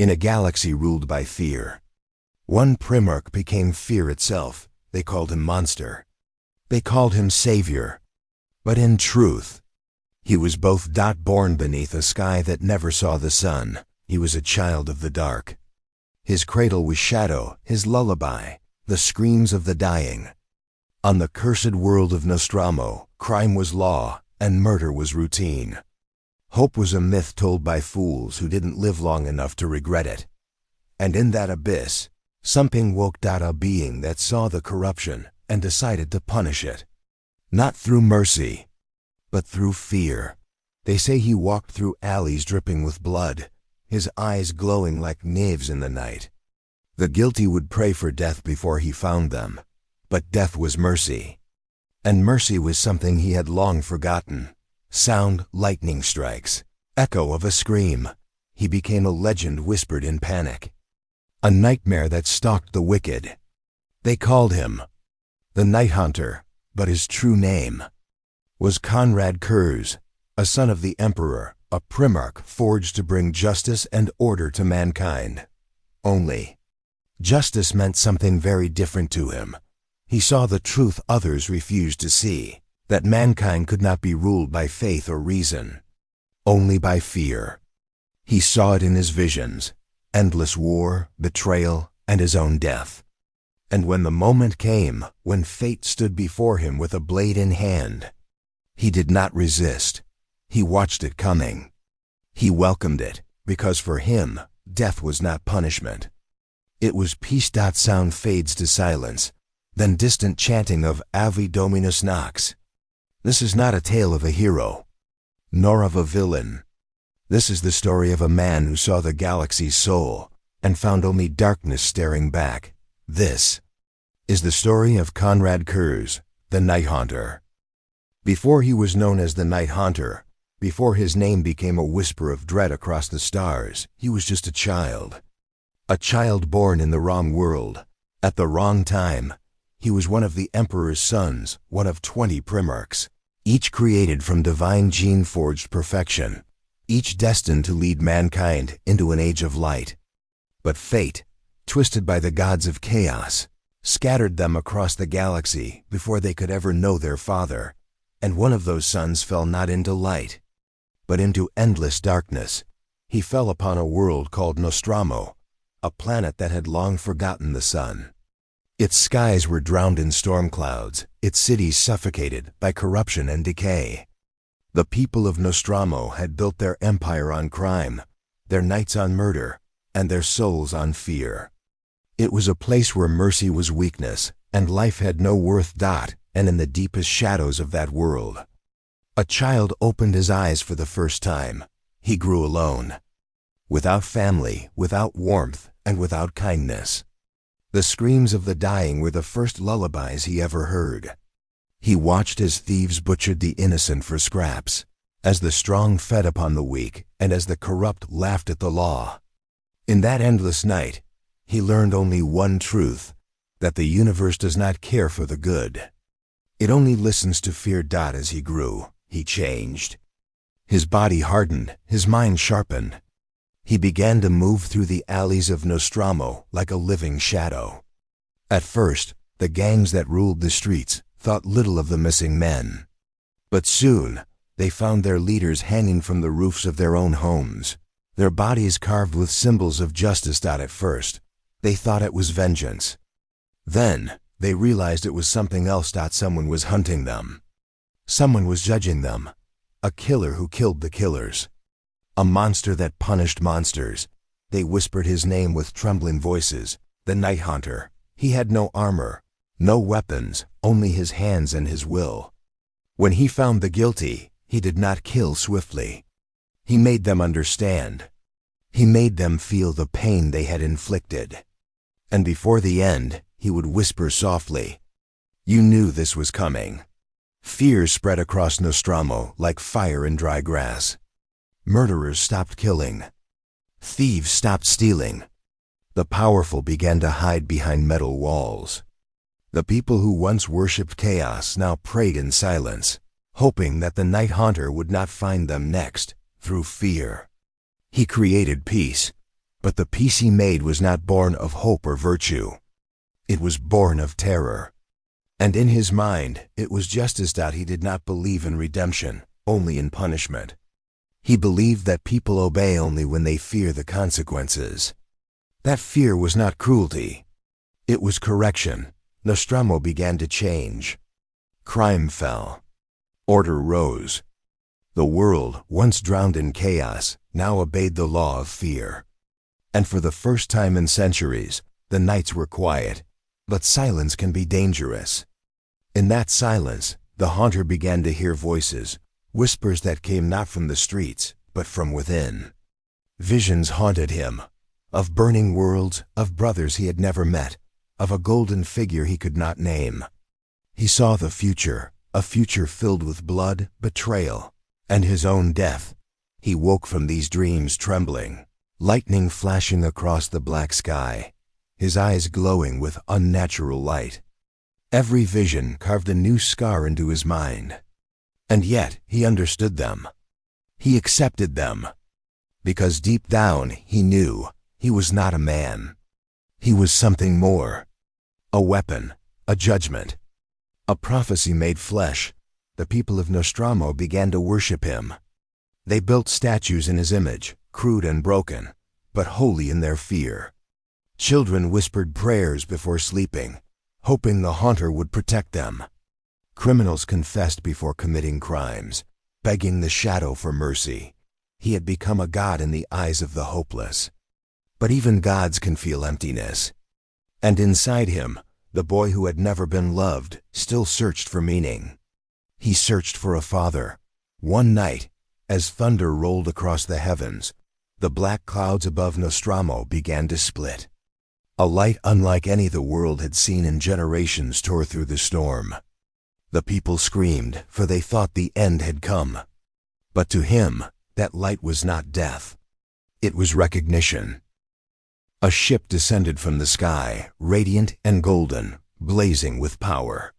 In a galaxy ruled by fear, one Primarch became fear itself. They called him Monster. They called him Savior. But in truth, he was both. Born beneath a sky that never saw the sun, he was a child of the dark. His cradle was shadow, his lullaby, the screams of the dying. On the cursed world of Nostromo, crime was law and murder was routine. Hope was a myth told by fools who didn't live long enough to regret it. And in that abyss, something woke. A being that saw the corruption and decided to punish it. Not through mercy, but through fear. They say he walked through alleys dripping with blood, his eyes glowing like knives in the night. The guilty would pray for death before he found them, but death was mercy. And mercy was something he had long forgotten. Sound, lightning strikes, echo of a scream. He became a legend whispered in panic. A nightmare that stalked the wicked. They called him the Night Hunter, but his true name was Konrad Curze, a son of the Emperor, a Primarch forged to bring justice and order to mankind. Only, justice meant something very different to him. He saw the truth others refused to see, that mankind could not be ruled by faith or reason, only by fear. He saw it in his visions, endless war, betrayal, and his own death. And when the moment came, when fate stood before him with a blade in hand, he did not resist. He watched it coming. He welcomed it, because for him, death was not punishment. It was peace. Sound fades to silence, then distant chanting of Ave Dominus Nox. This is not a tale of a hero, nor of a villain. This is the story of a man who saw the galaxy's soul and found only darkness staring back. This is the story of Konrad Curze, the Night Haunter. Before he was known as the Night Haunter, before his name became a whisper of dread across the stars, he was just a child. A child born in the wrong world, at the wrong time. He was one of the Emperor's sons, one of 20 Primarchs, each created from divine gene-forged perfection, each destined to lead mankind into an age of light. But fate, twisted by the gods of chaos, scattered them across the galaxy before they could ever know their father, and one of those sons fell not into light, but into endless darkness. He fell upon a world called Nostromo, a planet that had long forgotten the sun. Its skies were drowned in storm clouds, its cities suffocated by corruption and decay. The people of Nostromo had built their empire on crime, their nights on murder, and their souls on fear. It was a place where mercy was weakness, and life had no worth. And in the deepest shadows of that world, a child opened his eyes for the first time. He grew alone, without family, without warmth, and without kindness. The screams of the dying were the first lullabies he ever heard. He watched as thieves butchered the innocent for scraps, as the strong fed upon the weak, and as the corrupt laughed at the law. In that endless night, he learned only one truth, that the universe does not care for the good. It only listens to fear. As he grew, he changed. His body hardened, his mind sharpened. He began to move through the alleys of Nostromo like a living shadow. At first, the gangs that ruled the streets thought little of the missing men. But soon, they found their leaders hanging from the roofs of their own homes, their bodies carved with symbols of justice. At first, they thought it was vengeance. Then, they realized it was something else. Someone was hunting them. Someone was judging them. A killer who killed the killers. A monster that punished monsters. They whispered his name with trembling voices, the Night Haunter. He had no armor, no weapons, only his hands and his will. When he found the guilty, he did not kill swiftly. He made them understand. He made them feel the pain they had inflicted. And before the end, he would whisper softly, "You knew this was coming." Fear spread across Nostromo like fire in dry grass. Murderers stopped killing. Thieves stopped stealing. The powerful began to hide behind metal walls. The people who once worshipped chaos now prayed in silence, hoping that the Night Haunter would not find them next through fear. He created peace, But the peace he made was not born of hope or virtue. It was born of terror. And in his mind, it was just as that he did not believe in redemption, only in punishment. He believed that people obey only when they fear the consequences. That fear was not cruelty. It was correction. Nostromo began to change. Crime fell. Order rose. The world, once drowned in chaos, now obeyed the law of fear. And for the first time in centuries, the nights were quiet. But silence can be dangerous. In that silence, the haunter began to hear voices, whispers that came not from the streets, but from within. Visions haunted him, of burning worlds, of brothers he had never met, of a golden figure he could not name. He saw the future, a future filled with blood, betrayal, and his own death. He woke from these dreams trembling, lightning flashing across the black sky, his eyes glowing with unnatural light. Every vision carved a new scar into his mind. And yet he understood them. He accepted them. Because deep down he knew he was not a man. He was something more. A weapon, a judgment, a prophecy made flesh. The people of Nostromo began to worship him. They built statues in his image, crude and broken, but holy in their fear. Children whispered prayers before sleeping, hoping the haunter would protect them. Criminals confessed before committing crimes, begging the shadow for mercy. He had become a god in the eyes of the hopeless. But even gods can feel emptiness. And inside him, the boy who had never been loved still searched for meaning. He searched for a father. One night, as thunder rolled across the heavens, the black clouds above Nostromo began to split. A light unlike any the world had seen in generations tore through the storm. The people screamed, for they thought the end had come. But to him, that light was not death. It was recognition. A ship descended from the sky, radiant and golden, blazing with power.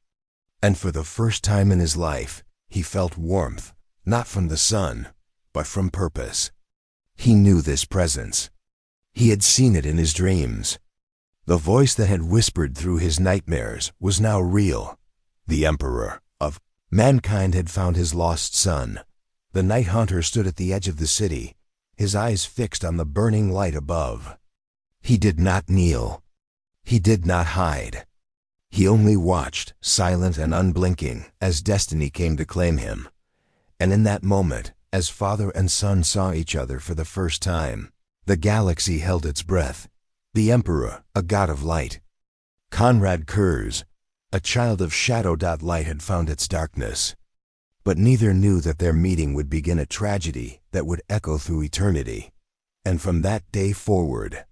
And for the first time in his life, he felt warmth, not from the sun, but from purpose. He knew this presence. He had seen it in his dreams. The voice that had whispered through his nightmares was now real. The Emperor of mankind had found his lost son. The night hunter stood at the edge of the city, his eyes fixed on the burning light above. He did not kneel. He did not hide. He only watched, silent and unblinking, as destiny came to claim him. And in that moment, as father and son saw each other for the first time, the galaxy held its breath. The Emperor, a god of light. Konrad Curze, a child of shadow. Light had found its darkness. But neither knew that their meeting would begin a tragedy that would echo through eternity. And from that day forward,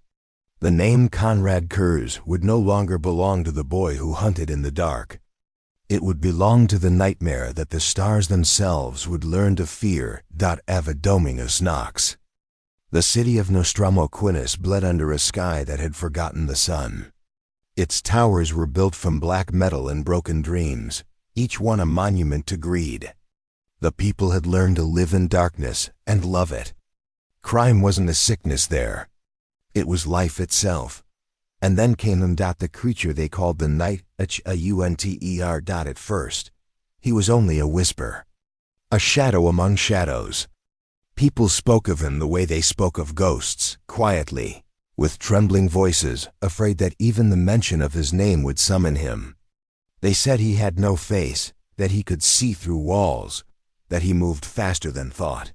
the name Konrad Curze would no longer belong to the boy who hunted in the dark. It would belong to the nightmare that the stars themselves would learn to fear. Ave Dominus Nox. The city of Nostromo bled under a sky that had forgotten the sun. Its towers were built from black metal and broken dreams, each one a monument to greed. The people had learned to live in darkness and love it. Crime wasn't a sickness there. It was life itself. And then came the creature they called the night, Hunter. At first, he was only a whisper. A shadow among shadows. People spoke of him the way they spoke of ghosts, quietly, with trembling voices, afraid that even the mention of his name would summon him. They said he had no face, that he could see through walls, that he moved faster than thought.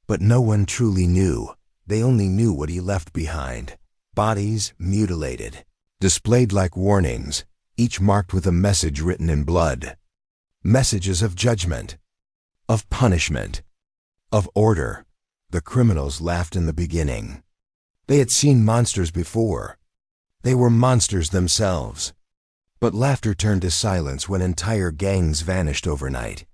But no one truly knew. They only knew what he left behind. Bodies mutilated, displayed like warnings, each marked with a message written in blood. Messages of judgment, of punishment, of order. The criminals laughed in the beginning. They had seen monsters before. They were monsters themselves. But laughter turned to silence when entire gangs vanished overnight.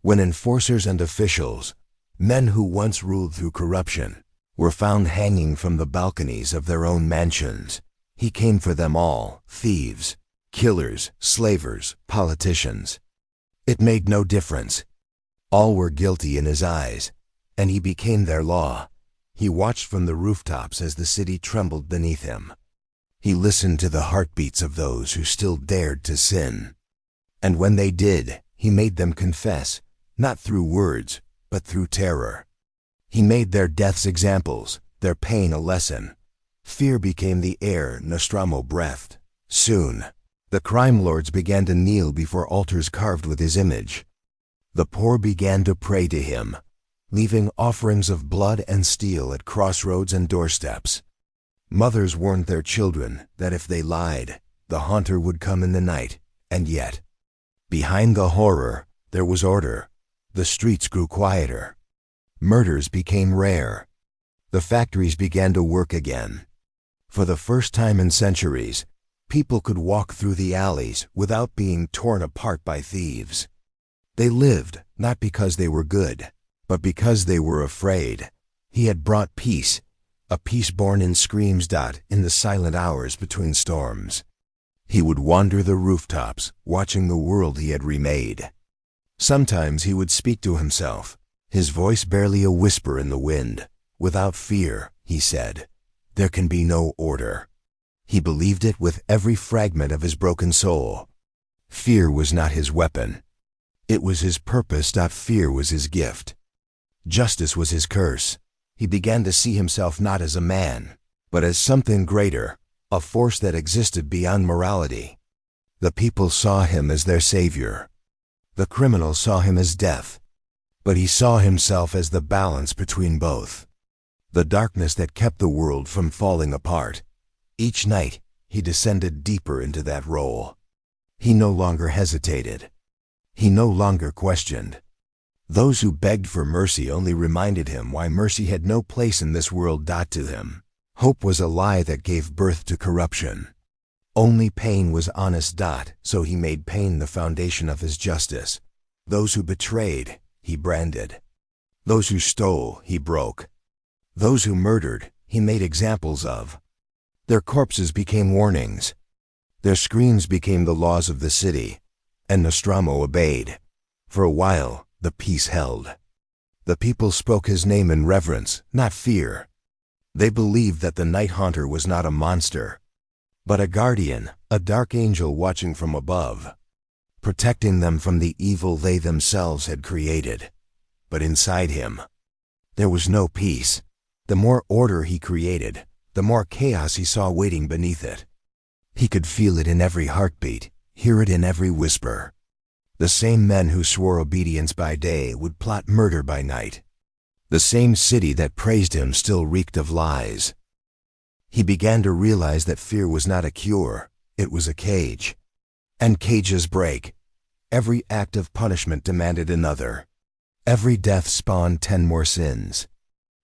When enforcers and officials, men who once ruled through corruption, were found hanging from the balconies of their own mansions. He came for them all, thieves, killers, slavers, politicians. It made no difference. All were guilty in his eyes, and he became their law. He watched from the rooftops as the city trembled beneath him. He listened to the heartbeats of those who still dared to sin. And when they did, he made them confess, not through words, but through terror. He made their deaths examples, their pain a lesson. Fear became the air Nostromo breathed. Soon, the crime lords began to kneel before altars carved with his image. The poor began to pray to him, leaving offerings of blood and steel at crossroads and doorsteps. Mothers warned their children that if they lied, the haunter would come in the night, and yet, behind the horror, there was order. The streets grew quieter. Murders became rare. The factories began to work again. For the first time in centuries, people could walk through the alleys without being torn apart by thieves. They lived not because they were good, but because they were afraid. He had brought peace, a peace born in screams. In the silent hours between storms, he would wander the rooftops, watching the world he had remade. Sometimes he would speak to himself, his voice barely a whisper in the wind. Without fear, he said, there can be no order. He believed it with every fragment of his broken soul. Fear was not his weapon. It was his purpose. Fear was his gift. Justice was his curse. He began to see himself not as a man, but as something greater, a force that existed beyond morality. The people saw him as their savior. The criminals saw him as death. But he saw himself as the balance between both. The darkness that kept the world from falling apart. Each night, he descended deeper into that role. He no longer hesitated. He no longer questioned. Those who begged for mercy only reminded him why mercy had no place in this world. To him, hope was a lie that gave birth to corruption. Only pain was honest. So he made pain the foundation of his justice. Those who betrayed, he branded. Those who stole, he broke. Those who murdered, he made examples of. Their corpses became warnings. Their screams became the laws of the city, and Nostromo obeyed. For a while, the peace held. The people spoke his name in reverence, not fear. They believed that the night haunter was not a monster, but a guardian, a dark angel watching from above, protecting them from the evil they themselves had created. But inside him, there was no peace. The more order he created, the more chaos he saw waiting beneath it. He could feel it in every heartbeat, hear it in every whisper. The same men who swore obedience by day would plot murder by night. The same city that praised him still reeked of lies. He began to realize that fear was not a cure, it was a cage. And cages break. Every act of punishment demanded another. Every death spawned 10 more sins.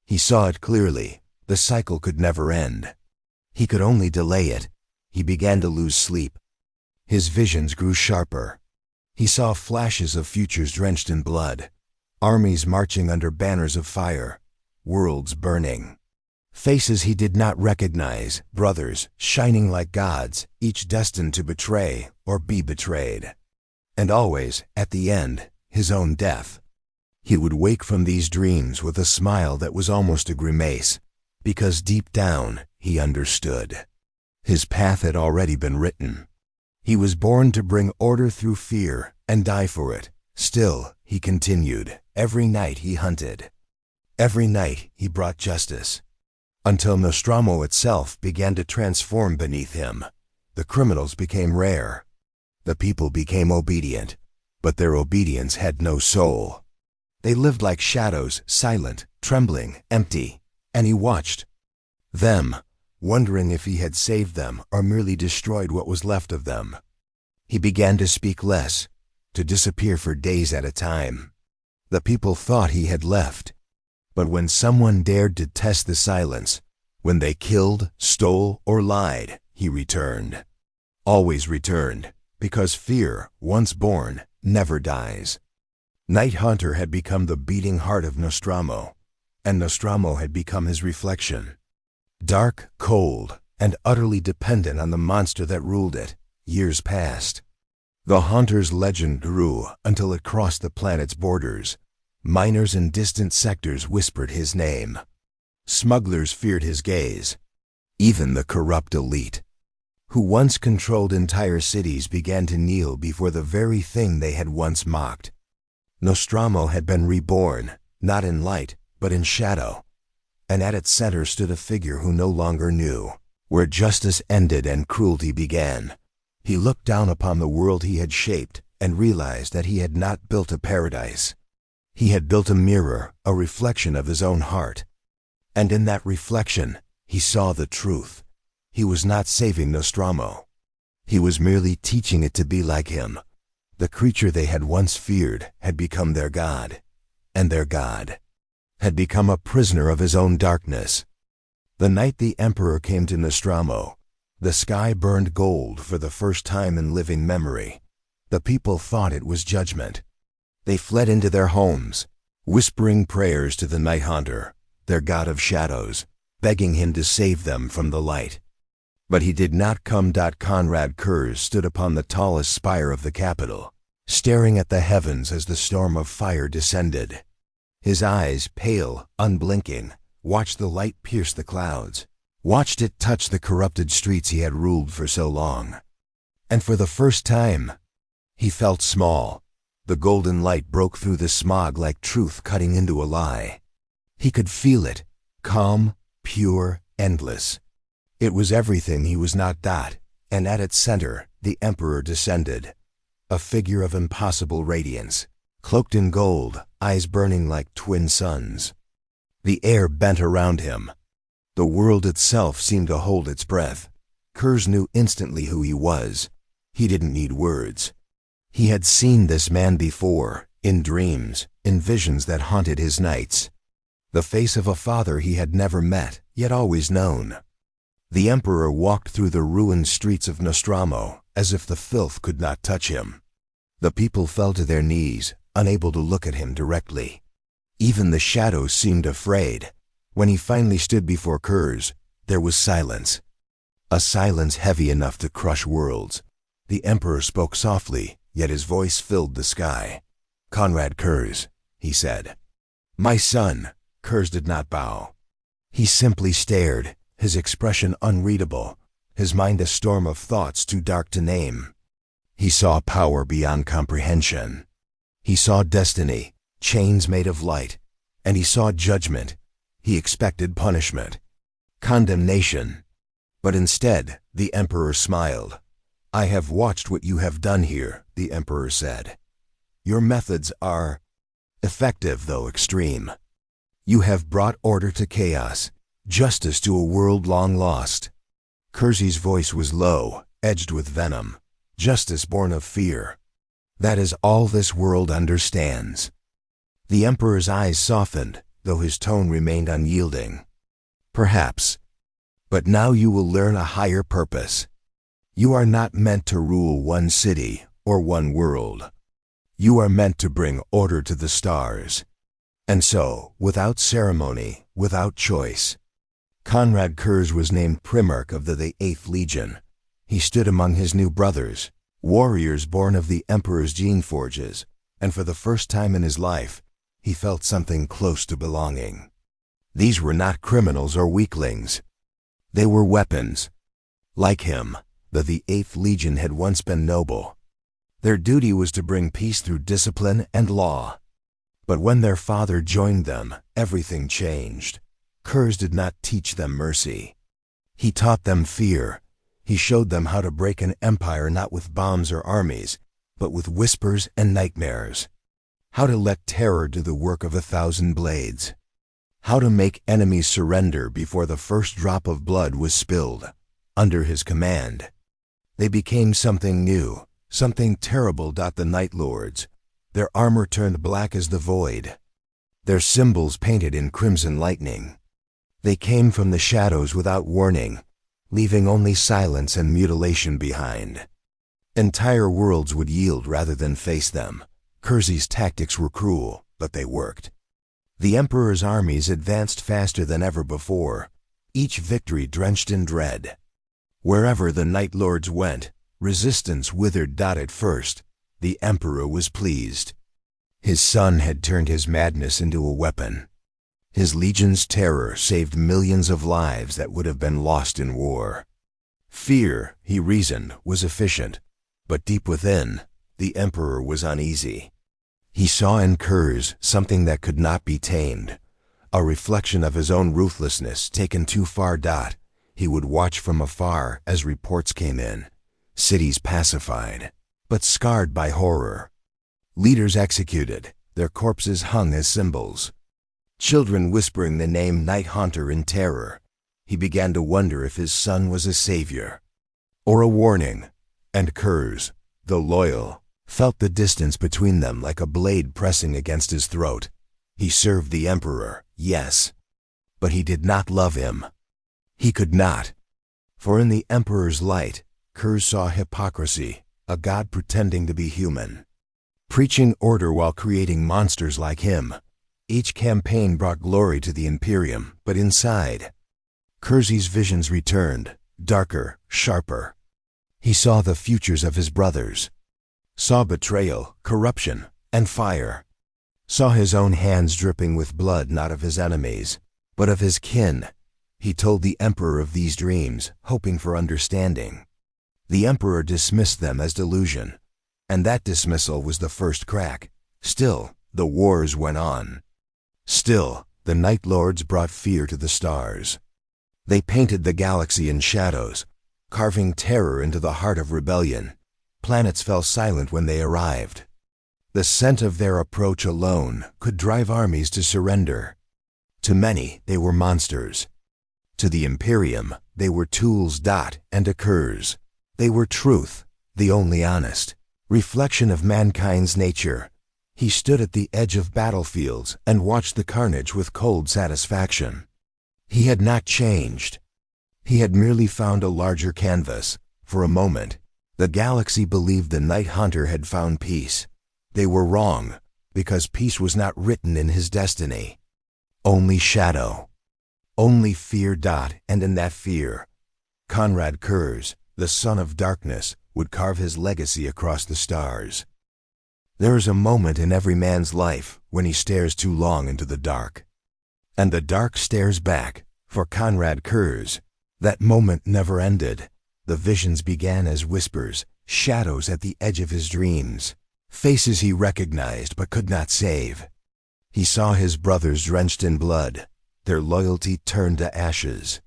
He saw it clearly. The cycle could never end. He could only delay it. He began to lose sleep. His visions grew sharper. He saw flashes of futures drenched in blood, armies marching under banners of fire, worlds burning. Faces he did not recognize, brothers shining like gods, each destined to betray or be betrayed. And always, at the end, his own death. He would wake from these dreams with a smile that was almost a grimace, because deep down he understood. His path had already been written. He was born to bring order through fear and die for it. Still, he continued. Every night he hunted. Every night he brought justice. Until Nostromo itself began to transform beneath him. The criminals became rare. The people became obedient, but their obedience had no soul. They lived like shadows, silent, trembling, empty, and he watched them, wondering if he had saved them or merely destroyed what was left of them. He began to speak less, to disappear for days at a time. The people thought he had left. But when someone dared to test the silence, when they killed, stole, or lied, he returned. Always returned, because fear, once born, never dies. Night Haunter had become the beating heart of Nostromo, and Nostromo had become his reflection. Dark, cold, and utterly dependent on the monster that ruled it, years passed. The Haunter's legend grew until it crossed the planet's borders. Miners in distant sectors whispered his name. Smugglers feared his gaze. Even the corrupt elite, who once controlled entire cities, began to kneel before the very thing they had once mocked. Nostromo had been reborn, not in light, but in shadow. And at its center stood a figure who no longer knew where justice ended and cruelty began. He looked down upon the world he had shaped and realized that he had not built a paradise. He had built a mirror, a reflection of his own heart. And in that reflection, he saw the truth. He was not saving Nostromo. He was merely teaching it to be like him. The creature they had once feared had become their god, and their god had become a prisoner of his own darkness. The night the Emperor came to Nostromo, the sky burned gold for the first time in living memory. The people thought it was judgment. They fled into their homes, whispering prayers to the Night Haunter, their god of shadows, begging him to save them from the light. But he did not come. Konrad Curze stood upon the tallest spire of the capital, staring at the heavens as the storm of fire descended. His eyes, pale, unblinking, watched the light pierce the clouds, watched it touch the corrupted streets he had ruled for so long. And for the first time, he felt small. The golden light broke through the smog like truth cutting into a lie. He could feel it, calm, pure, endless. It was everything he was not. And at its center, the Emperor descended, a figure of impossible radiance, cloaked in gold, eyes burning like twin suns. The air bent around him. The world itself seemed to hold its breath. Curze knew instantly who he was. He didn't need words. He had seen this man before, in dreams, in visions that haunted his nights. The face of a father he had never met, yet always known. The Emperor walked through the ruined streets of Nostromo, as if the filth could not touch him. The people fell to their knees, unable to look at him directly. Even the shadows seemed afraid. When he finally stood before Curze, there was silence. A silence heavy enough to crush worlds. The Emperor spoke softly, yet his voice filled the sky. "Konrad Curze," he said. "My son." Curze did not bow. He simply stared, his expression unreadable, his mind a storm of thoughts too dark to name. He saw power beyond comprehension. He saw destiny, chains made of light, and he saw judgment. He expected punishment, condemnation. But instead, the Emperor smiled. "I have watched what you have done here," the Emperor said. "Your methods are effective, though extreme. You have brought order to chaos, justice to a world long lost." Curze's voice was low, edged with venom. "Justice born of fear. That is all this world understands." The Emperor's eyes softened, though his tone remained unyielding. "Perhaps. But now you will learn a higher purpose. You are not meant to rule one city or one world. You are meant to bring order to the stars." And so, without ceremony, without choice, Konrad Curze was named Primarch of the 8th Legion. He stood among his new brothers, warriors born of the Emperor's gene forges, and for the first time in his life, he felt something close to belonging. These were not criminals or weaklings. They were weapons. Like him, the 8th Legion had once been noble. Their duty was to bring peace through discipline and law. But when their father joined them, everything changed. Curze did not teach them mercy. He taught them fear. He showed them how to break an empire not with bombs or armies, but with whispers and nightmares. How to let terror do the work of 1,000 blades. How to make enemies surrender before the first drop of blood was spilled. Under his command, they became something new, something terrible. The Night Lords. Their armor turned black as the void, their symbols painted in crimson lightning. They came from the shadows without warning, leaving only silence and mutilation behind. Entire worlds would yield rather than face them. Curze's tactics were cruel, but they worked. The Emperor's armies advanced faster than ever before, each victory drenched in dread. Wherever the Night Lords went, resistance withered. At first, the Emperor was pleased. His son had turned his madness into a weapon. His legion's terror saved millions of lives that would have been lost in war. Fear, he reasoned, was efficient, but deep within, the Emperor was uneasy. He saw in Curze something that could not be tamed, a reflection of his own ruthlessness taken too far. He would watch from afar as reports came in, cities pacified, but scarred by horror. Leaders executed, their corpses hung as symbols. Children whispering the name Night Haunter in terror. He began to wonder if his son was a savior or a warning, and Curze, the loyal, felt the distance between them like a blade pressing against his throat. He served the Emperor, yes, but he did not love him. He could not, for in the Emperor's light, Curze saw hypocrisy, a god pretending to be human, preaching order while creating monsters like him. Each campaign brought glory to the Imperium, but inside, Curze's visions returned, darker, sharper. He saw the futures of his brothers, saw betrayal, corruption, and fire, saw his own hands dripping with blood not of his enemies, but of his kin. He told the Emperor of these dreams, hoping for understanding. The Emperor dismissed them as delusion, and that dismissal was the first crack. Still, the wars went on. Still, the Night Lords brought fear to the stars. They painted the galaxy in shadows, carving terror into the heart of rebellion. Planets fell silent when they arrived. The scent of their approach alone could drive armies to surrender. To many, they were monsters. To the Imperium, they were tools. And to Curze, they were truth, the only honest reflection of mankind's nature. He stood at the edge of battlefields and watched the carnage with cold satisfaction. He had not changed. He had merely found a larger canvas. For a moment, the galaxy believed the Night Hunter had found peace. They were wrong, because peace was not written in his destiny. Only shadow. Only fear. And in that fear, Konrad Curze, the son of darkness, would carve his legacy across the stars. There is a moment in every man's life when he stares too long into the dark. And the dark stares back. For Konrad Curze, that moment never ended. The visions began as whispers, shadows at the edge of his dreams, faces he recognized but could not save. He saw his brothers drenched in blood, their loyalty turned to ashes.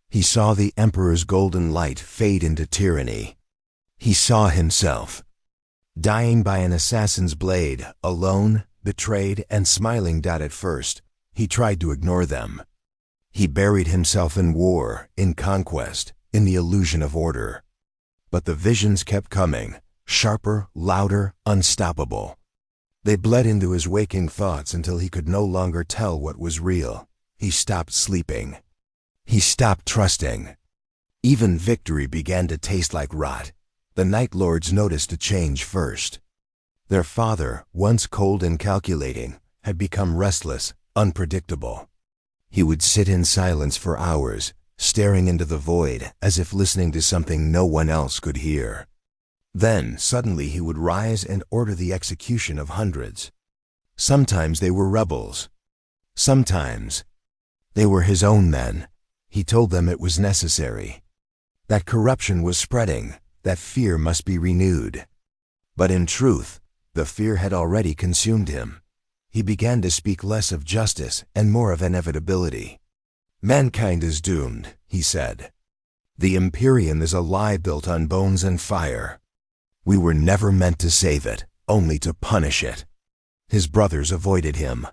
He saw the Emperor's golden light fade into tyranny. He saw himself dying by an assassin's blade, alone, betrayed, and smiling. At first, he tried to ignore them. He buried himself in war, in conquest, in the illusion of order. But the visions kept coming, sharper, louder, unstoppable. They bled into his waking thoughts until he could no longer tell what was real. He stopped sleeping. He stopped trusting. Even victory began to taste like rot. The Night Lords noticed a change first. Their father, once cold and calculating, had become restless, unpredictable. He would sit in silence for hours, staring into the void as if listening to something no one else could hear. Then, suddenly he would rise and order the execution of hundreds. Sometimes they were rebels. Sometimes they were his own men. He told them it was necessary. That corruption was spreading, that fear must be renewed. But in truth, the fear had already consumed him. He began to speak less of justice and more of inevitability. Mankind is doomed, he said. The Imperium is a lie built on bones and fire. We were never meant to save it, only to punish it. His brothers avoided him.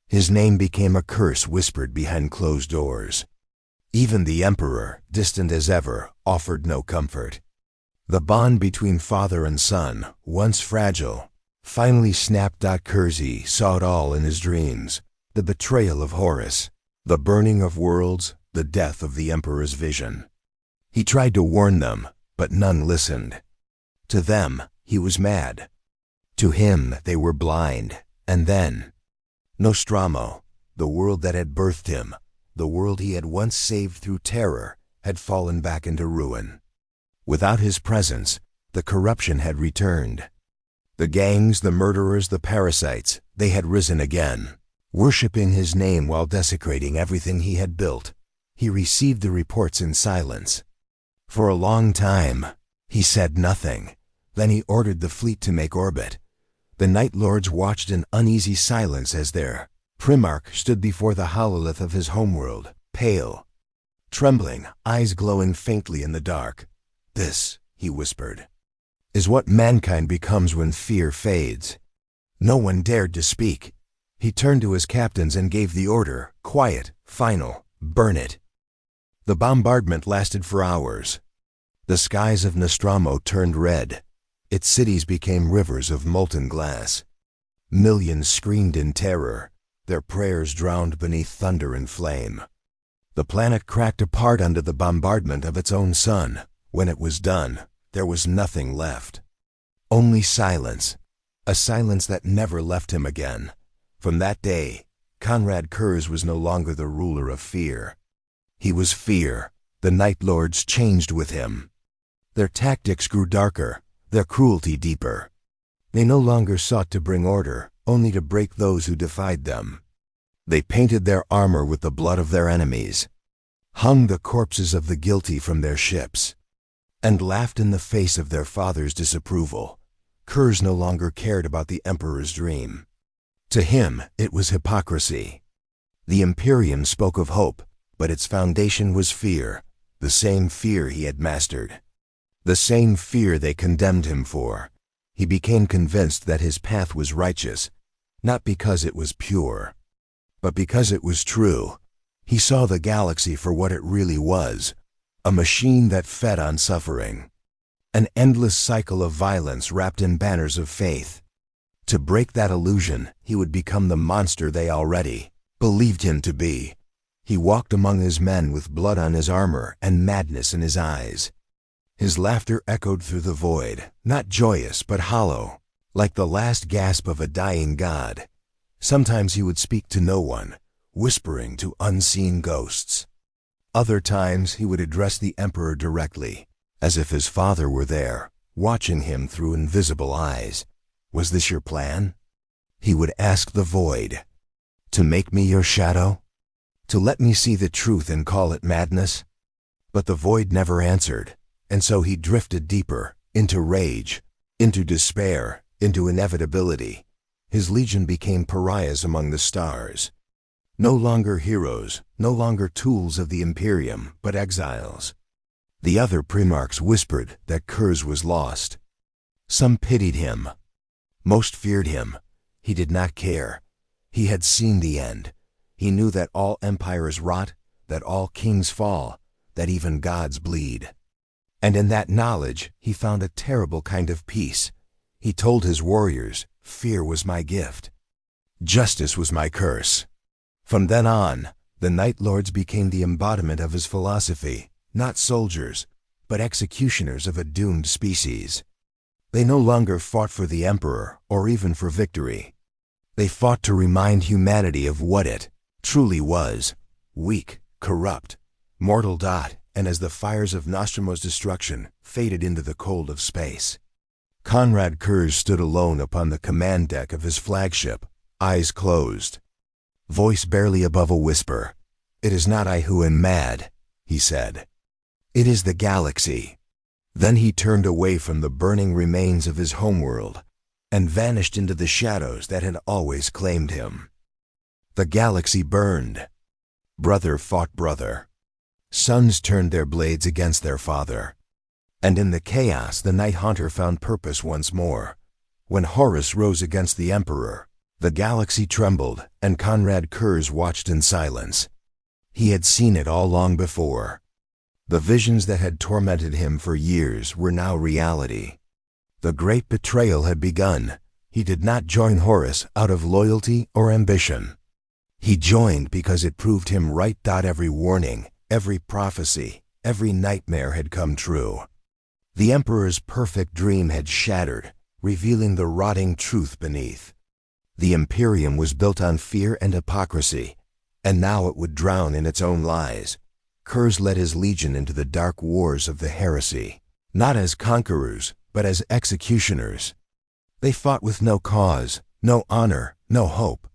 His name became a curse whispered behind closed doors. Even the Emperor, distant as ever, offered no comfort. The bond between father and son, once fragile, finally snapped. Curze saw it all in his dreams. The betrayal of Horus, the burning of worlds, the death of the Emperor's vision. He tried to warn them, but none listened. To them, he was mad. To him, they were blind. And then, Nostromo, the world that had birthed him, the world he had once saved through terror, had fallen back into ruin. Without his presence, the corruption had returned. The gangs, the murderers, the parasites, they had risen again. worshipping his name while desecrating everything he had built. He received the reports in silence. For a long time, he said nothing. Then he ordered the fleet to make orbit. The Night Lords watched in uneasy silence as their Primarch stood before the hololith of his homeworld, pale, trembling, eyes glowing faintly in the dark. "This," he whispered, "is what mankind becomes when fear fades." No one dared to speak. He turned to his captains and gave the order, quiet, final, "Burn it." The bombardment lasted for hours. The skies of Nostromo turned red. Its cities became rivers of molten glass. Millions screamed in terror, their prayers drowned beneath thunder and flame. The planet cracked apart under the bombardment of its own sun. When it was done, there was nothing left. Only silence, a silence that never left him again. From that day, Konrad Curze was no longer the ruler of fear. He was fear. The Night Lords changed with him. Their tactics grew darker, their cruelty deeper. They no longer sought to bring order, only to break those who defied them. They painted their armor with the blood of their enemies, hung the corpses of the guilty from their ships, and laughed in the face of their father's disapproval. Curze no longer cared about the Emperor's dream. To him, it was hypocrisy. The Imperium spoke of hope, but its foundation was fear, the same fear he had mastered. The same fear they condemned him for. He became convinced that his path was righteous, not because it was pure, but because it was true. He saw the galaxy for what it really was, a machine that fed on suffering, an endless cycle of violence wrapped in banners of faith. To break that illusion, he would become the monster they already believed him to be. He walked among his men with blood on his armor and madness in his eyes. His laughter echoed through the void, not joyous but hollow, like the last gasp of a dying god. Sometimes he would speak to no one, whispering to unseen ghosts. Other times he would address the Emperor directly, as if his father were there, watching him through invisible eyes. "Was this your plan?" He would ask the void. "To make me your shadow? To let me see the truth and call it madness?" But the void never answered. And so he drifted deeper, into rage, into despair, into inevitability. His legion became pariahs among the stars. No longer heroes, no longer tools of the Imperium, but exiles. The other Primarchs whispered that Curze was lost. Some pitied him. Most feared him. He did not care. He had seen the end. He knew that all empires rot, that all kings fall, that even gods bleed. And in that knowledge, he found a terrible kind of peace. He told his warriors, "Fear was my gift. Justice was my curse." From then on, the Night Lords became the embodiment of his philosophy, not soldiers, but executioners of a doomed species. They no longer fought for the Emperor or even for victory. They fought to remind humanity of what it truly was: weak, corrupt, mortal. And as the fires of Nostromo's destruction faded into the cold of space, Konrad Curze stood alone upon the command deck of his flagship, eyes closed, voice barely above a whisper. "It is not I who am mad," he said. "It is the galaxy." Then he turned away from the burning remains of his homeworld and vanished into the shadows that had always claimed him. The galaxy burned. Brother fought brother. Sons turned their blades against their father. And in the chaos, the Night Haunter found purpose once more. When Horus rose against the Emperor, the galaxy trembled, and Konrad Curze watched in silence. He had seen it all long before. The visions that had tormented him for years were now reality. The great betrayal had begun. He did not join Horus out of loyalty or ambition. He joined because it proved him right. Every warning, every prophecy, every nightmare had come true. The Emperor's perfect dream had shattered, revealing the rotting truth beneath. The Imperium was built on fear and hypocrisy, and now it would drown in its own lies. Curze led his legion into the dark wars of the heresy, not as conquerors, but as executioners. They fought with no cause, no honor, no hope.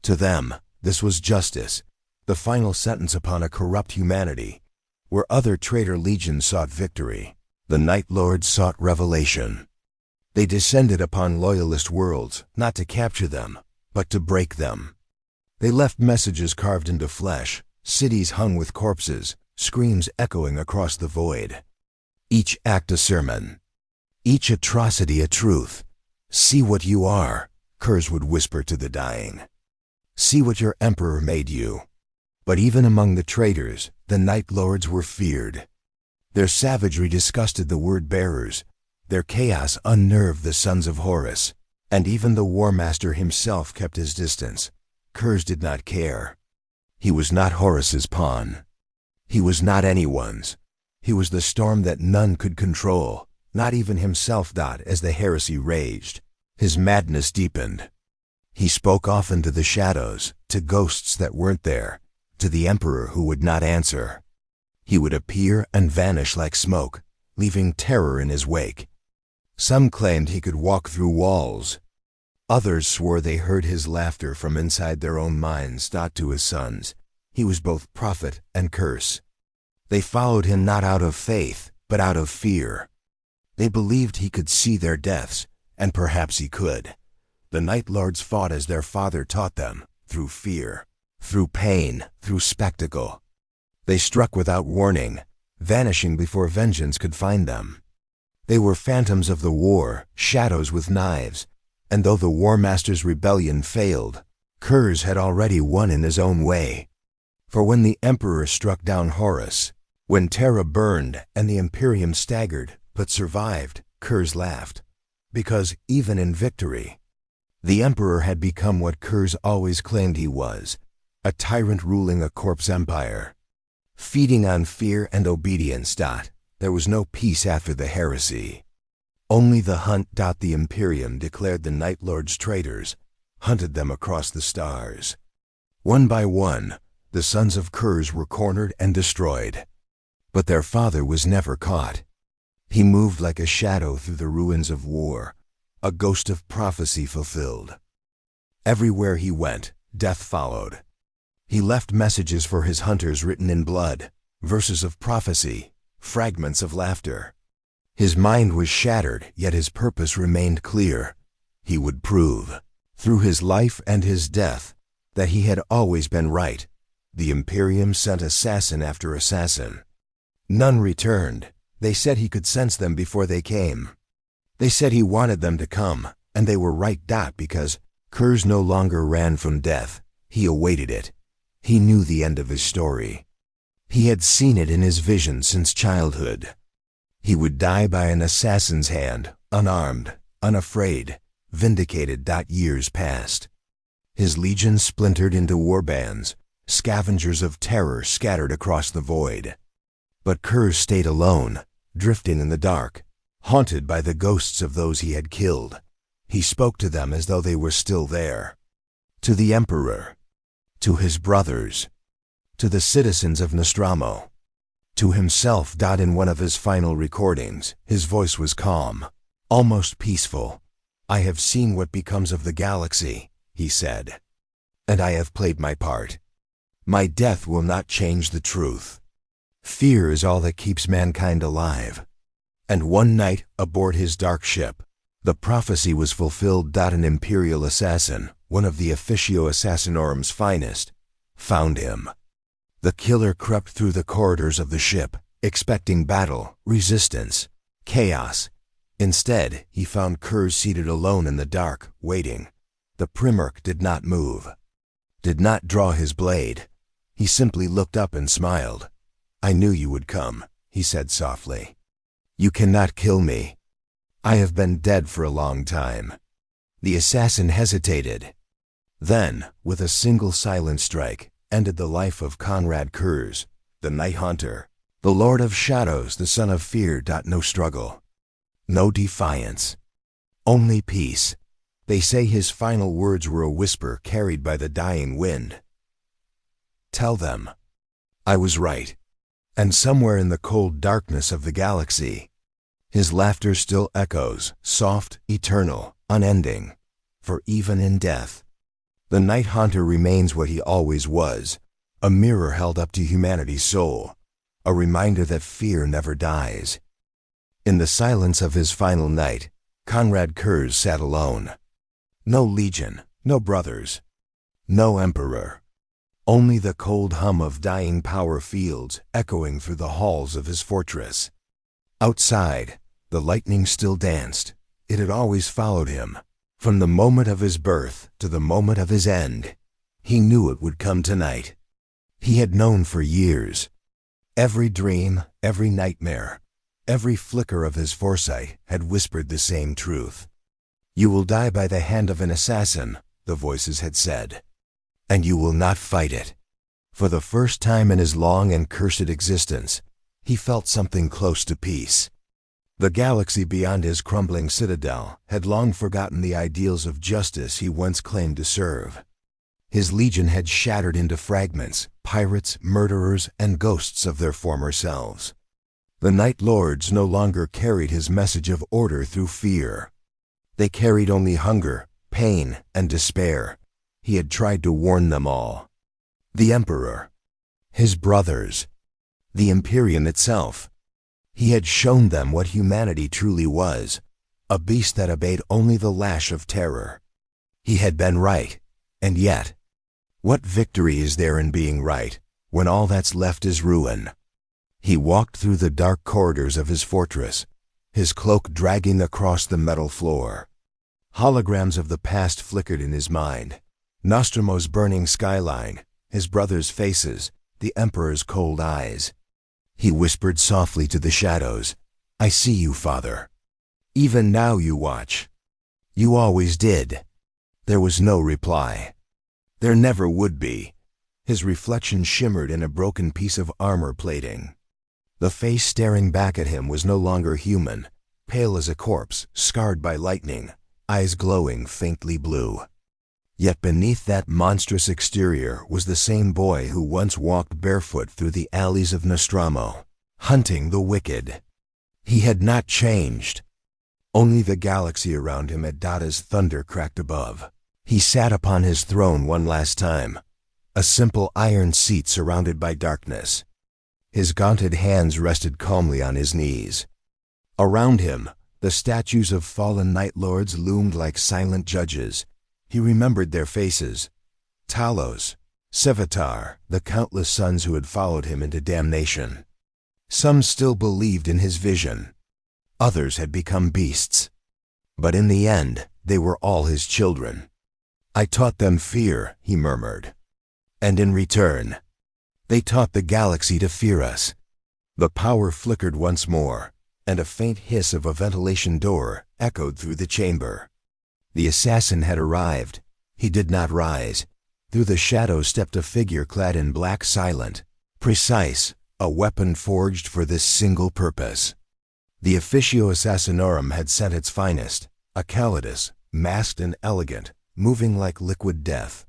To them, this was justice, the final sentence upon a corrupt humanity. Where other traitor legions sought victory, the Night Lords sought revelation. They descended upon loyalist worlds, not to capture them, but to break them. They left messages carved into flesh, cities hung with corpses, screams echoing across the void. Each act a sermon, each atrocity a truth. See what you are, Curze would whisper to the dying. See what your emperor made you. But even among the traitors, the Night Lords were feared. Their savagery disgusted the word-bearers. Their chaos unnerved the sons of Horus. And even the War Master himself kept his distance. Curze did not care. He was not Horus's pawn. He was not anyone's. He was the storm that none could control, not even himself. As the heresy raged, his madness deepened. He spoke often to the shadows, to ghosts that weren't there, to the emperor who would not answer. He would appear and vanish like smoke, leaving terror in his wake. Some claimed he could walk through walls. Others swore they heard his laughter from inside their own minds. To his sons, he was both prophet and curse. They followed him not out of faith, but out of fear. They believed he could see their deaths, and perhaps he could. The Night Lords fought as their father taught them, through fear, through pain, through spectacle. They struck without warning, vanishing before vengeance could find them. They were phantoms of the war, shadows with knives, and though the War Master's rebellion failed, Curze had already won in his own way. For when the Emperor struck down Horus, when Terra burned and the Imperium staggered but survived, Curze laughed. Because even in victory, the Emperor had become what Curze always claimed he was, a tyrant ruling a corpse empire, feeding on fear and obedience. There was no peace after the heresy. Only the hunt. The Imperium declared the Night Lords traitors, hunted them across the stars. One by one, the sons of Curze were cornered and destroyed. But their father was never caught. He moved like a shadow through the ruins of war, a ghost of prophecy fulfilled. Everywhere he went, death followed. He left messages for his hunters written in blood, verses of prophecy, fragments of laughter. His mind was shattered, yet his purpose remained clear. He would prove, through his life and his death, that he had always been right. The Imperium sent assassin after assassin. None returned. They said he could sense them before they came. They said he wanted them to come, and they were right. Because Curze no longer ran from death, he awaited it. He knew the end of his story. He had seen it in his vision since childhood. He would die by an assassin's hand, unarmed, unafraid, vindicated. Years passed. His legion splintered into warbands, scavengers of terror scattered across the void. But Curze stayed alone, drifting in the dark, haunted by the ghosts of those he had killed. He spoke to them as though they were still there. To the Emperor, to his brothers, to the citizens of Nostromo, to himself. In one of his final recordings, his voice was calm, almost peaceful. I have seen what becomes of the galaxy, he said, and I have played my part. My death will not change the truth. Fear is all that keeps mankind alive. And one night, aboard his dark ship, the prophecy was fulfilled. An imperial assassin, one of the Officio Assassinorum's finest, found him. The killer crept through the corridors of the ship, expecting battle, resistance, chaos. Instead, he found Curze seated alone in the dark, waiting. The Primarch did not move, did not draw his blade. He simply looked up and smiled. I knew you would come, he said softly. You cannot kill me. I have been dead for a long time. The assassin hesitated. Then, with a single silent strike, ended the life of Konrad Curze, the Night Hunter, the Lord of Shadows, the Son of Fear. No struggle, no defiance, only peace. They say his final words were a whisper carried by the dying wind. Tell them, I was right. And somewhere in the cold darkness of the galaxy, his laughter still echoes, soft, eternal, unending. For even in death, The Night Haunter remains what he always was, a mirror held up to humanity's soul, a reminder that fear never dies. In the silence of his final night, Konrad Curze sat alone. No legion, no brothers, no emperor. Only the cold hum of dying power fields echoing through the halls of his fortress. Outside, the lightning still danced. It had always followed him. From the moment of his birth to the moment of his end, he knew it would come tonight. He had known for years. Every dream, every nightmare, every flicker of his foresight had whispered the same truth. "You will die by the hand of an assassin," the voices had said, "and you will not fight it." For the first time in his long and cursed existence, he felt something close to peace. The galaxy beyond his crumbling citadel had long forgotten the ideals of justice he once claimed to serve. His legion had shattered into fragments, pirates, murderers, and ghosts of their former selves. The Night Lords no longer carried his message of order through fear. They carried only hunger, pain, and despair. He had tried to warn them all. The Emperor, his brothers, the Imperium itself. He had shown them what humanity truly was, a beast that obeyed only the lash of terror. He had been right, and yet, what victory is there in being right, when all that's left is ruin? He walked through the dark corridors of his fortress, his cloak dragging across the metal floor. Holograms of the past flickered in his mind. Nostromo's burning skyline, his brothers' faces, the Emperor's cold eyes. He whispered softly to the shadows, "I see you, Father. Even now you watch. You always did." There was no reply. There never would be. His reflection shimmered in a broken piece of armor plating. The face staring back at him was no longer human, pale as a corpse, scarred by lightning, eyes glowing faintly blue. Yet beneath that monstrous exterior was the same boy who once walked barefoot through the alleys of Nostromo, hunting the wicked. He had not changed. Only the galaxy around him had died as thunder cracked above. He sat upon his throne one last time, a simple iron seat surrounded by darkness. His gaunted hands rested calmly on his knees. Around him, the statues of fallen Night Lords loomed like silent judges. He remembered their faces: Talos, Sevatar, the countless sons who had followed him into damnation. Some still believed in his vision. Others had become beasts. But in the end, they were all his children. "I taught them fear," he murmured. "And in return, they taught the galaxy to fear us." The power flickered once more, and a faint hiss of a ventilation door echoed through the chamber. The assassin had arrived. He did not rise. Through the shadows stepped a figure clad in black, silent, precise, a weapon forged for this single purpose. The Officio Assassinorum had sent its finest, a Calidus, masked and elegant, moving like liquid death.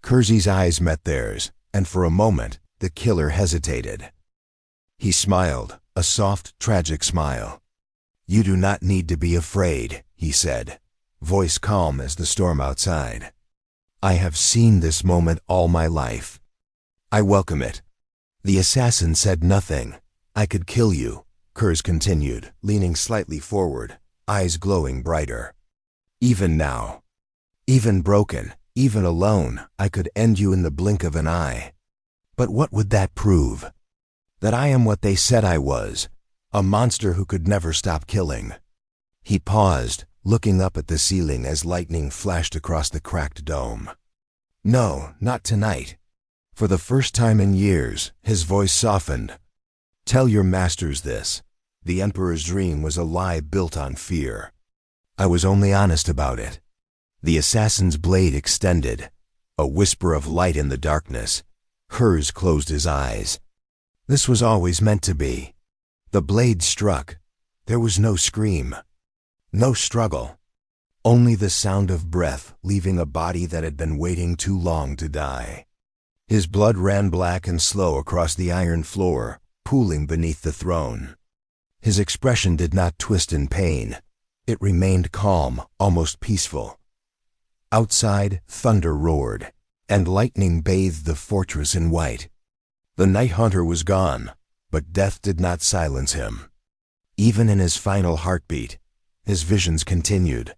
Curze's eyes met theirs, and for a moment, the killer hesitated. He smiled, a soft, tragic smile. "You do not need to be afraid," he said, voice calm as the storm outside. "I have seen this moment all my life. I welcome it." The assassin said nothing. "I could kill you," Curze continued, leaning slightly forward, eyes glowing brighter. "Even now. Even broken, even alone, I could end you in the blink of an eye. But what would that prove? That I am what they said I was, a monster who could never stop killing." He paused, looking up at the ceiling as lightning flashed across the cracked dome. "No, not tonight." For the first time in years, his voice softened. "Tell your masters this. The Emperor's dream was a lie built on fear. I was only honest about it." The assassin's blade extended, a whisper of light in the darkness. Curze closed his eyes. This was always meant to be. The blade struck. There was no scream. No struggle. Only the sound of breath leaving a body that had been waiting too long to die. His blood ran black and slow across the iron floor, pooling beneath the throne. His expression did not twist in pain. It remained calm, almost peaceful. Outside, thunder roared, and lightning bathed the fortress in white. The Night Hunter was gone, but death did not silence him. Even in his final heartbeat, his visions continued.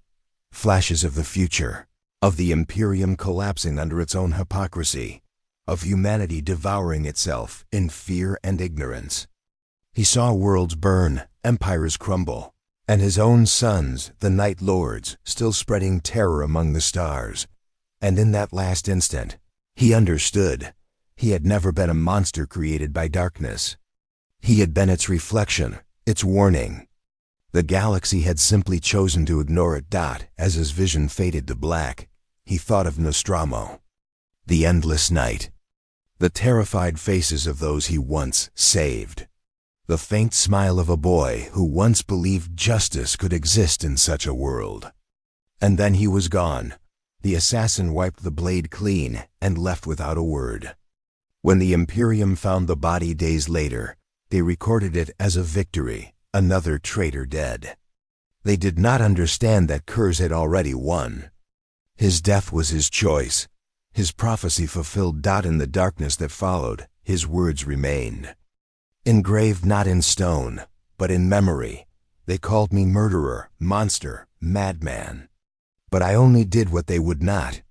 Flashes of the future, of the Imperium collapsing under its own hypocrisy, of humanity devouring itself in fear and ignorance. He saw worlds burn, empires crumble, and his own sons, the Night Lords, still spreading terror among the stars. And in that last instant, he understood. He had never been a monster created by darkness. He had been its reflection, its warning. The galaxy had simply chosen to ignore it. As his vision faded to black, he thought of Nostromo. The endless night. The terrified faces of those he once saved. The faint smile of a boy who once believed justice could exist in such a world. And then he was gone. The assassin wiped the blade clean and left without a word. When the Imperium found the body days later, they recorded it as a victory, another traitor dead. They did not understand that Curze had already won. His death was his choice, his prophecy fulfilled. In the darkness that followed, his words remained. Engraved not in stone, but in memory. They called me murderer, monster, madman. But I only did what they would not.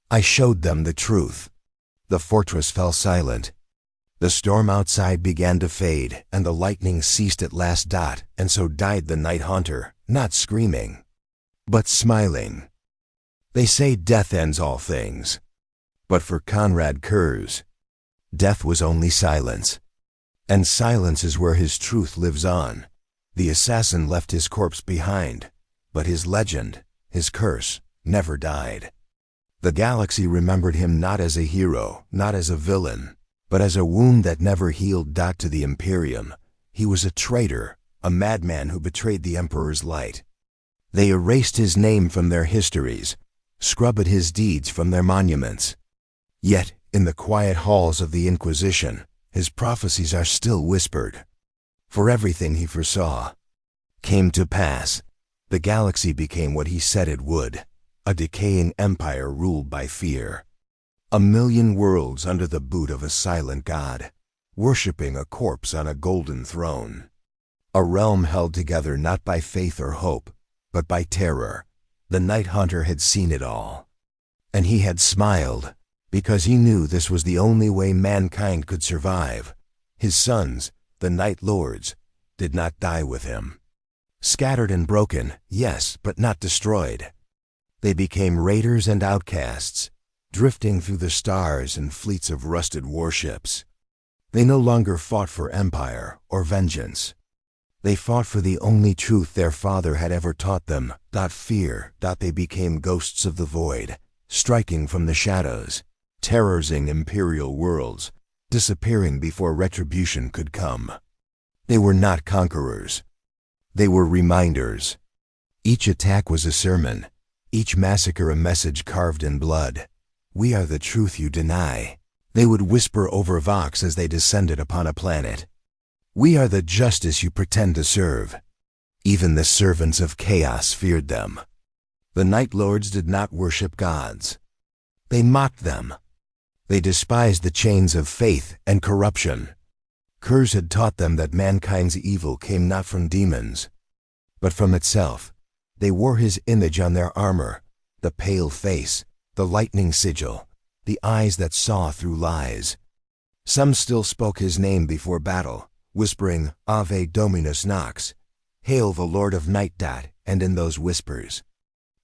I showed them the truth. The fortress fell silent. The storm outside began to fade, and the lightning ceased at last. And so died the Night Hunter, not screaming, but smiling. They say death ends all things. But for Konrad Curze, death was only silence. And silence is where his truth lives on. The assassin left his corpse behind, but his legend, his curse, never died. The galaxy remembered him not as a hero, not as a villain, but as a wound that never healed. To the Imperium, he was a traitor, a madman who betrayed the Emperor's light. They erased his name from their histories, scrubbed his deeds from their monuments. Yet, in the quiet halls of the Inquisition, his prophecies are still whispered. For everything he foresaw came to pass. The galaxy became what he said it would, a decaying empire ruled by fear. 1,000,000 worlds under the boot of a silent god, worshipping a corpse on a golden throne. A realm held together not by faith or hope, but by terror. The Night Hunter had seen it all. And he had smiled, because he knew this was the only way mankind could survive. His sons, the Night Lords, did not die with him. Scattered and broken, yes, but not destroyed. They became raiders and outcasts, drifting through the stars in fleets of rusted warships. They no longer fought for empire or vengeance. They fought for the only truth their father had ever taught them, fear. They became ghosts of the void, striking from the shadows, terrorizing imperial worlds, disappearing before retribution could come. They were not conquerors. They were reminders. Each attack was a sermon, each massacre a message carved in blood. We are the truth you deny, they would whisper over Vox as they descended upon a planet. We are the justice you pretend to serve. Even the servants of chaos feared them. The Night Lords did not worship gods. They mocked them. They despised the chains of faith and corruption. Curze had taught them that mankind's evil came not from demons, but from itself. They wore his image on their armor, the pale face, the lightning sigil, the eyes that saw through lies. Some still spoke his name before battle, whispering, Ave Dominus Nox, Hail the Lord of Night. And in those whispers,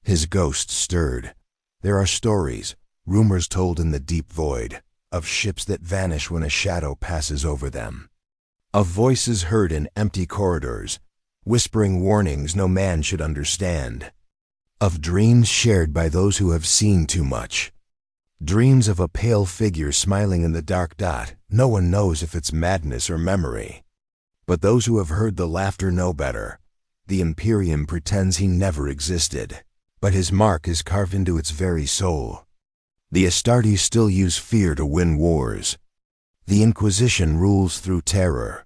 his ghost stirred. There are stories, rumors told in the deep void, of ships that vanish when a shadow passes over them. Of voices heard in empty corridors, whispering warnings no man should understand. Of dreams shared by those who have seen too much. Dreams of a pale figure smiling in the dark. No one knows if it's madness or memory. But those who have heard the laughter know better. The Imperium pretends he never existed, but his mark is carved into its very soul. The Astartes still use fear to win wars. The Inquisition rules through terror.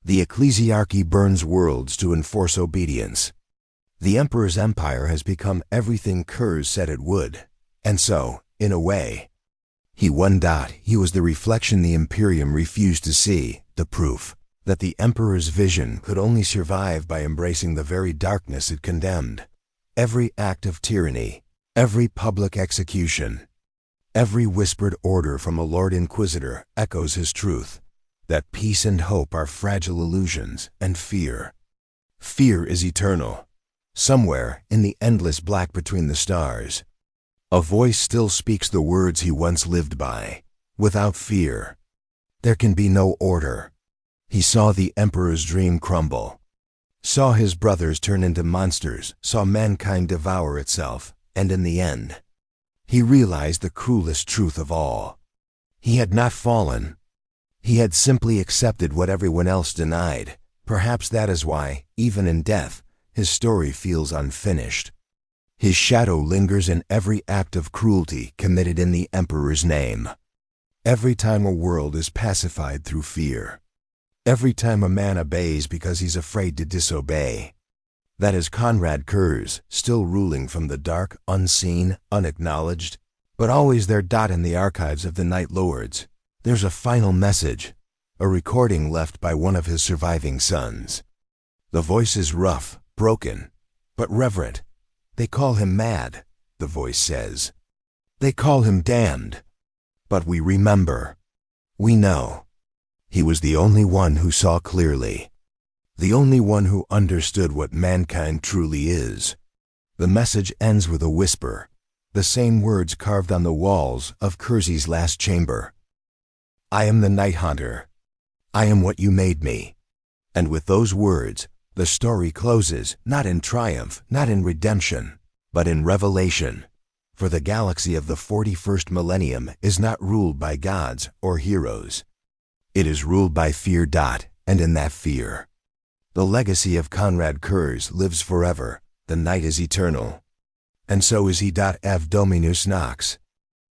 The Ecclesiarchy burns worlds to enforce obedience. The Emperor's empire has become everything Curze said it would, And so, in a way, he was the reflection the Imperium refused to see, the proof that the Emperor's vision could only survive by embracing the very darkness it condemned. Every act of tyranny, every public execution, every whispered order from a Lord Inquisitor echoes his truth, that peace and hope are fragile illusions, and fear is eternal. Somewhere in the endless black between the stars, a voice still speaks the words he once lived by. Without fear, there can be no order. He saw the Emperor's dream crumble, saw his brothers turn into monsters, saw mankind devour itself, and in the end, he realized the cruelest truth of all. He had not fallen. He had simply accepted what everyone else denied. Perhaps that is why, even in death, his story feels unfinished. His shadow lingers in every act of cruelty committed in the Emperor's name. Every time a world is pacified through fear. Every time a man obeys because he's afraid to disobey. That is Konrad Curze, still ruling from the dark, unseen, unacknowledged, but always there. In the archives of the Night Lords, there's a final message, a recording left by one of his surviving sons. The voice is rough, broken, but reverent. They call him mad, the voice says. They call him damned. But we remember. We know. He was the only one who saw clearly. The only one who understood what mankind truly is. The message ends with a whisper, the same words carved on the walls of Curze's last chamber. I am the Night Hunter. I am what you made me. And with those words, the story closes, not in triumph, not in redemption, but in revelation. For the galaxy of the 41st millennium is not ruled by gods or heroes. It is ruled by fear. And in that fear, the legacy of Konrad Curze lives forever. The night is eternal. And so is he. Ave Dominus Nox.